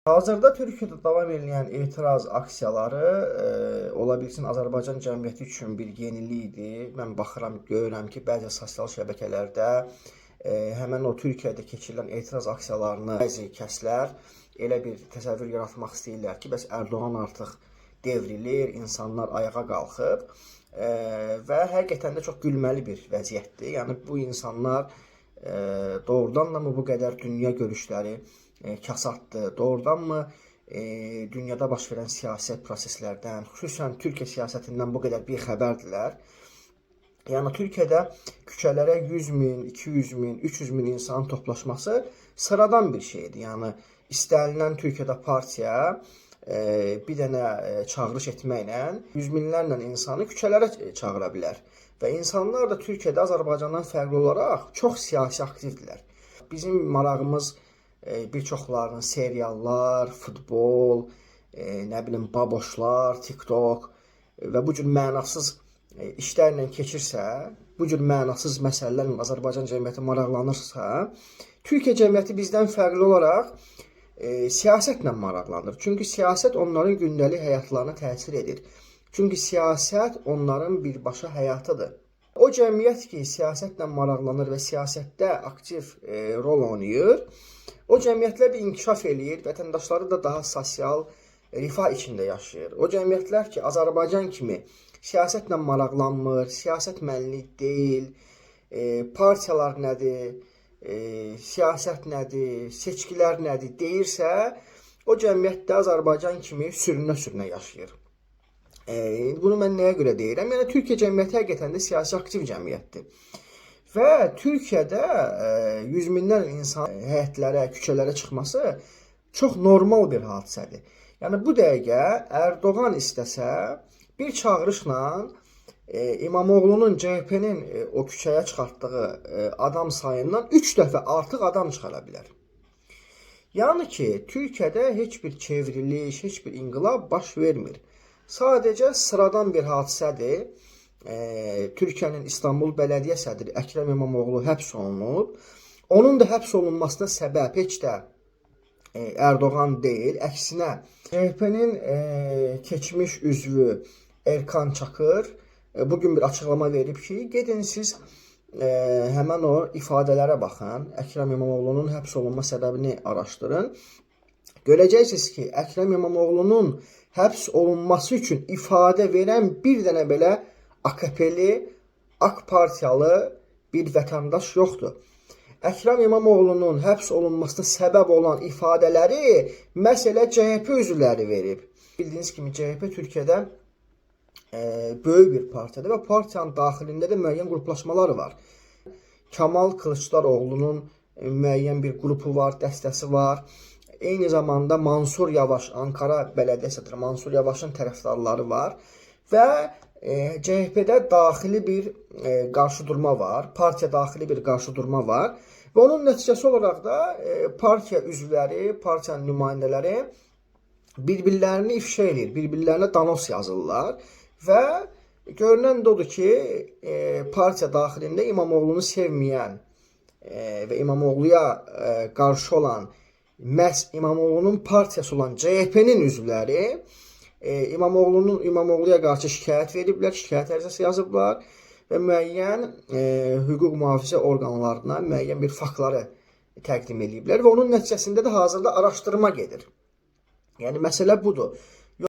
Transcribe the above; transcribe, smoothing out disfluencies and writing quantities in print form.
Hazırda Türkiyədə davam edən etiraz aksiyaları ola bilsin Azərbaycan cəmiyyəti üçün bir yenilikdir. Mən baxıram, görürəm ki, bəzi sosial şəbəkələrdə həmin o Türkiyədə keçirilən etiraz aksiyalarını bəzi kəslər elə bir təsəvvür yaratmaq istəyirlər ki, bəs Ərdoğan artıq devrilir, insanlar ayağa qalxıb və həqiqətən də çox gülməli bir vəziyyətdir. Yəni bu insanlar doğrudan da mı bu qədər dünya görüşləri kasaddır? Doğrudanmı dünyada baş verən siyasi proseslərdən, xüsusən Türkiyə siyasətindən bu qədər bixəbərdilər? Yəni Türkiyədə küçələrə 100 min, 200 min, 300 min insanın toplaşması sıradan bir şeydir. Yəni istənilən Türkiyədə partiya bir dənə çağırış etməklə yüz minlərlə insanı küçələrə çağıra bilər. Və insanlar da Türkiyədə Azərbaycandan fərqli olaraq çox siyasi aktivdirlər. Bizim marağımız bir çoxlarının seriallar, futbol, nə bilim baboşlar, TikTok və bu cür mənasız işlərlə keçirsə, bu cür mənasız məsələlərlə Azərbaycan cəmiyyəti maraqlanırsa, Türkiyə cəmiyyəti bizdən fərqli olaraq siyasətlə maraqlanır. Çünki siyasət onların gündəlik həyatlarına təsir edir. Çünki siyasət onların birbaşa həyatıdır. O cəmiyyət ki, siyasətlə maraqlanır və siyasətdə aktiv rol oynayır, o cəmiyyətlər bir inkişaf eləyir, vətəndaşları da daha sosial rifah içində yaşayır. O cəmiyyətlər ki, Azərbaycan kimi siyasətlə maraqlanmır, siyasət mənlik deyil, partiyalar nədir, siyasət nədir, seçkilər nədir deyirsə, o cəmiyyətdə Azərbaycan kimi sürünə-sürünə yaşayır. Bunu mən nəyə görə deyirəm? Yəni Türkiyə cəmiyyəti həqiqətən də siyasi aktiv cəmiyyətdir. Və Türkiyədə yüz minlərlə insan həyətlərə, küçələrə çıxması çox normal bir hadisədir. Yəni bu dəqiqə Ərdoğan istəsə bir çağırışla İmamoğlu'nun CHP'nin o küçəyə çıxartdığı adam sayından 3 dəfə artıq adam çıxara bilər. Yəni ki, Türkiyədə heç bir çevriliş, heç bir inqilab baş vermir. Sadəcə sıradan bir hadisədir. Türkiyənin İstanbul Bələdiyyə sədri Əkrəm İmamoğlu həbs olunub. Onun da həbs olunmasına səbəb heç də Ərdoğan deyil. Əksinə, CHP'nin keçmiş üzvü Erkan Çakır bugün bir açıqlama verib ki, gedin siz həmən o ifadələrə baxın, Əkrəm İmamoğlu'nun həbs olunma səbəbini araşdırın. Görəcəksiniz ki, Əkrəm İmamoğlu'nun həbs olunması üçün ifadə verən bir dənə belə AKP'li, AK partiyalı bir vətəndaş yoxdur. Əkrəm İmamoğlu'nun həbs olunmasına səbəb olan ifadələri məsələ CHP üzvləri verib. Bildiyiniz kimi CHP Türkiyədə böyük bir partiyadır və partiyanın daxilində də müəyyən qruplaşmaları var. Kemal Kılıçdaroğlu'nun müəyyən bir qrupu var, dəstəsi var. Eyni zamanda Mansur Yavaş, Ankara Bələdiyyə sədri Mansur Yavaş'ın tərəfdarları var. Və CHP'də daxili bir qarşıdurma var, partiya daxili bir qarşıdurma var. Və onun nəticəsi olaraq da partiya üzvləri, partiyanın nümayəndələri bir-birlərini ifşa edir, bir-birlərinə danos yazırlar. Və görünən də odur ki, partiya daxilində İmamoğlu'nu sevməyən və İmamoğlu'ya qarşı olan, məhz İmamoğlu'nun partiyası olan CHP'nin üzvləri İmamoğlu'ya qarşı şikayət veriblər, şikayət ərizəsi yazıblar və müəyyən hüquq mühafizə orqanlarına müəyyən bir faktları təqdim ediblər və onun nəticəsində də hazırda araşdırma gedir. Yəni məsələ budur.